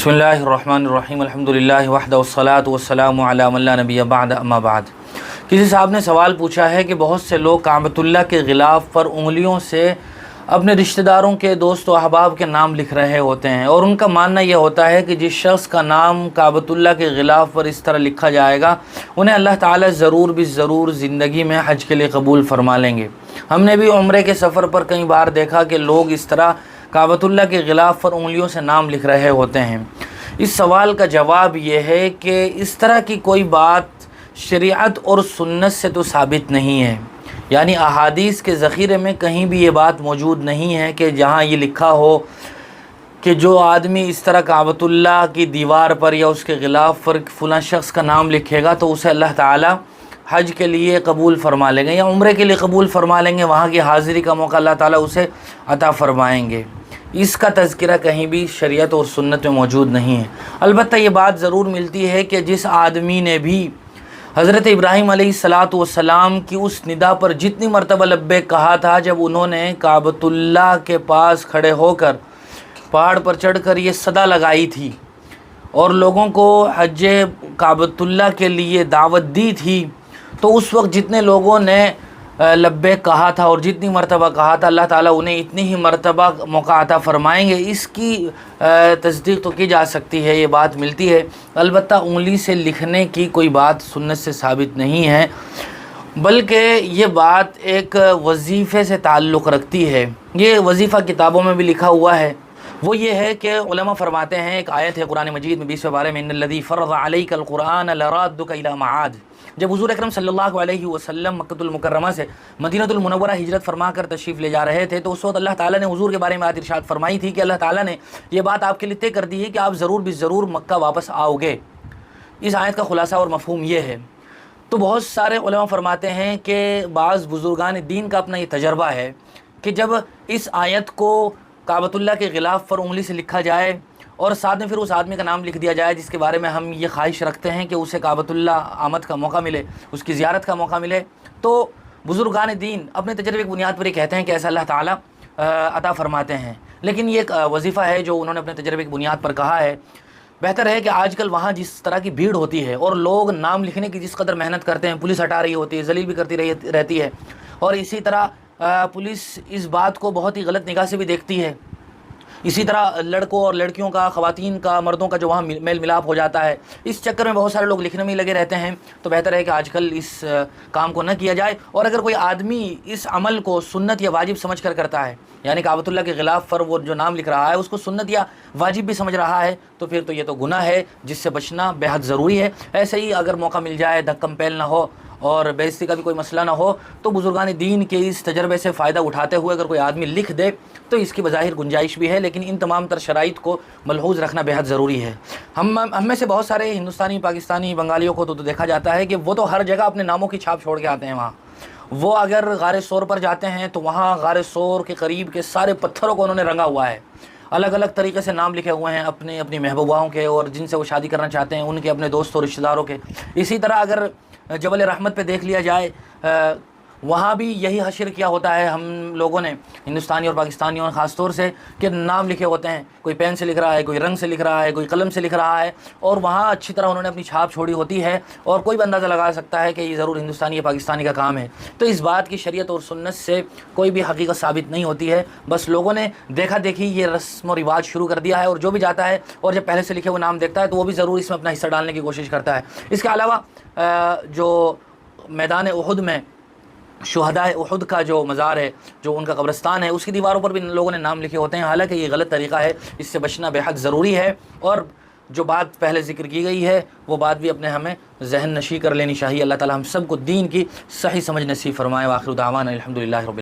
बिस्मिल्लाहिर्रहमानिर्रहीम अल्हम्दुलिल्लाहि वहदहु वस्सलातु वस्सलामु अला मन ला नबिय्य बअद अम्मा बाद। किसी साहब ने सवाल पूछा है कि बहुत से लोग काबतुल्लाह के ग़िलाफ़ पर उंगलियों से अपने रिश्तेदारों के दोस्त व अहबाब के नाम लिख रहे होते हैं और उनका मानना यह होता है कि जिस शख्स का नाम काबतुल्लाह के ग़िलाफ़ पर इस तरह लिखा जाएगा उन्हें अल्लाह ताला ज़रूर भी ज़रूर ज़िंदगी में हज के लिए कबूल फरमा लेंगे। हमने भी उम्रे के सफ़र पर कई बार देखा कि लोग इस तरह काबतुल्लाह के ग़िलाफ़ पर उंगलियों से नाम लिख रहे होते हैं। इस सवाल का जवाब ये है कि इस तरह की कोई बात शरीयत और सुन्नत से तो साबित नहीं है, यानी अहादीस के ज़ख़ीरे में कहीं भी ये बात मौजूद नहीं है कि जहाँ ये लिखा हो कि जो आदमी इस तरह काबतुल्लाह की दीवार पर या उसके ग़िलाफ़ पर फ़लाँ शख्स का नाम लिखेगा तो उसे अल्लाह ताला हज के लिए कबूल फ़रमा लेंगे या उम्रे के लिए कबूल फ़रमा लेंगे, वहाँ की हाज़िरी का मौका अल्लाह ताला उसे अता फ़रमाएँगे। इसका तज़किरा कहीं भी शरीयत और सुन्नत में मौजूद नहीं है। अलबत्ता ये बात ज़रूर मिलती है कि जिस आदमी ने भी हज़रत इब्राहीम अलैहिस्सलाम की उस निदा पर जितनी मरतबा लब्बैक कहा था, जब उन्होंने काबतुल्लाह के पास खड़े होकर पहाड़ पर चढ़कर ये सदा लगाई थी और लोगों को हज काबतुल्लाह के लिए दावत दी थी, तो उस वक्त जितने लोगों ने लब्बैक कहा था और जितनी मरतबा कहा था अल्लाह ताला उन्हें इतनी ही मरतबा मौका अता फ़रमाएँगे। इसकी तस्दीक तो की जा सकती है, ये बात मिलती है। अलबत्ता उंगली से लिखने की कोई बात सुन्नत से साबित नहीं है, बल्कि ये बात एक वजीफ़े से ताल्लुक़ रखती है। ये वजीफ़ा किताबों में भी लिखा हुआ है। वो ये है कि उलमा फरमाते हैं, एक आयत है कुरान मजीद में 20वें पारे में, इन्नल्लज़ी फ़रज़ अलैकल क़ुरआन लराद्दुका इला मआद। जब हुज़ूर अकरम सल्लल्लाहु अलैहि वसल्लम मक्कतुल मुकर्रमा से मदीनतुल मुनव्वरा हिजरत फरमा कर तशरीफ़ ले जा रहे थे, तो उस वक्त अल्लाह ताला ने हुज़ूर के बारे में आयत इरशाद फरमाई थी कि अल्लाह ताला ने ये बात आपके लिए तय कर दी है कि आप ज़रूर भी ज़रूर मक्का वापस आओगे। इस आयत का खुलासा और मफ़हूम ये है। तो बहुत सारे उलमा फरमाते हैं कि बाज़ बुज़ुर्गान दीन का अपना ये तजर्बा है कि जब इस आयत को काबतुल्लाह के ग़िलाफ़ पर उंगली से लिखा जाए और साथ में फिर उस आदमी का नाम लिख दिया जाए जिसके बारे में हम ये ख्वाहिश रखते हैं कि उसे काबतुल्लाह आमद का मौका मिले, उसकी ज़ियारत का मौका मिले, तो बुज़ुर्गान दीन अपने तजर्बे की बुनियाद पर ये कहते हैं कि ऐसा अल्लाह ताला अता फ़रमाते हैं। लेकिन ये एक वजीफ़ा है जो उन्होंने अपने तजर्बे की बुनियाद पर कहा है। बेहतर है कि आजकल वहाँ जिस तरह की भीड़ होती है और लोग नाम लिखने की जिस कदर मेहनत करते हैं, पुलिस हटा रही होती है, जलील भी करती रहती है, और इसी तरह पुलिस इस बात को बहुत ही गलत निगाह से भी देखती है। इसी तरह लड़कों और लड़कियों का, ख़वातीन का, मर्दों का जो वहाँ मेल मिलाप हो जाता है, इस चक्कर में बहुत सारे लोग लिखने में ही लगे रहते हैं। तो बेहतर है कि आजकल इस काम को न किया जाए, और अगर कोई आदमी इस अमल को सुन्नत या वाजिब समझ कर करता है, यानी काबतुल्लाह के ग़िलाफ़ पर वो जो नाम लिख रहा है उसको सुन्नत या वाजिब भी समझ रहा है, तो फिर तो ये तो गुनाह है जिससे बचना बेहद ज़रूरी है। ऐसे ही अगर मौका मिल जाए, धक्कम पेल ना हो और बेइज्जती का भी कोई मसला ना हो, तो बुज़ुर्गान दीन के इस तजर्बे से फ़ायदा उठाते हुए अगर कोई आदमी लिख दे तो इसकी बज़ाहिर गुंजाइश भी है, लेकिन इन तमाम तर शराइत को मलहूज़ रखना बेहद ज़रूरी है। हम में से बहुत सारे हिंदुस्तानी, पाकिस्तानी, बंगालियों को तो देखा जाता है कि वो तो हर जगह अपने नामों की छाप छोड़ के आते हैं। वहाँ वो अगर गारे सोर पर जाते हैं तो वहाँ गारे सोर के करीब के सारे पत्थरों को उन्होंने रंगा हुआ है, अलग अलग तरीके से नाम लिखे हुए हैं अपने अपनी महबूबाओं के और जिनसे वो शादी करना चाहते हैं उनके, अपने दोस्तों रिश्तेदारों के। इसी तरह अगर जबल रहमत पे देख लिया जाए, वहाँ भी यही हशर किया होता है हम लोगों ने, हिंदुस्तानी और पाकिस्तानियों ख़ास तौर से, कि नाम लिखे होते हैं। कोई पेन से लिख रहा है, कोई रंग से लिख रहा है, कोई कलम से लिख रहा है, और वहाँ अच्छी तरह उन्होंने अपनी छाप छोड़ी होती है और कोई भी अंदाज़ा लगा सकता है कि ये ज़रूर हिंदुस्तानी या पाकिस्तानी का काम है। तो इस बात की शरीयत और सुन्नत से कोई भी हकीकत साबित नहीं होती है, बस लोगों ने देखा देखी ये रस्म व रिवाज शुरू कर दिया है, और जो भी जाता है और जब पहले से लिखे हुए नाम देखता है तो वो भी ज़रूर इसमें अपना हिस्सा डालने की कोशिश करता है। इसके अलावा जो मैदान उहुद में शुहदाए उहुद का जो मज़ार है, जो उनका कब्रिस्तान है, उसकी दीवारों पर भी लोगों ने नाम लिखे होते हैं। हालांकि ये गलत तरीक़ा है, इससे बचना बेहद ज़रूरी है, और जो बात पहले ज़िक्र की गई है वो बात भी अपने हमें ज़हन नशी कर लेनी चाहिए। अल्लाह ताला हम सब को दीन की सही समझ नसीब फरमाए। व आखिर दावाना अल्हम्दुलिल्लाहि रब्बिल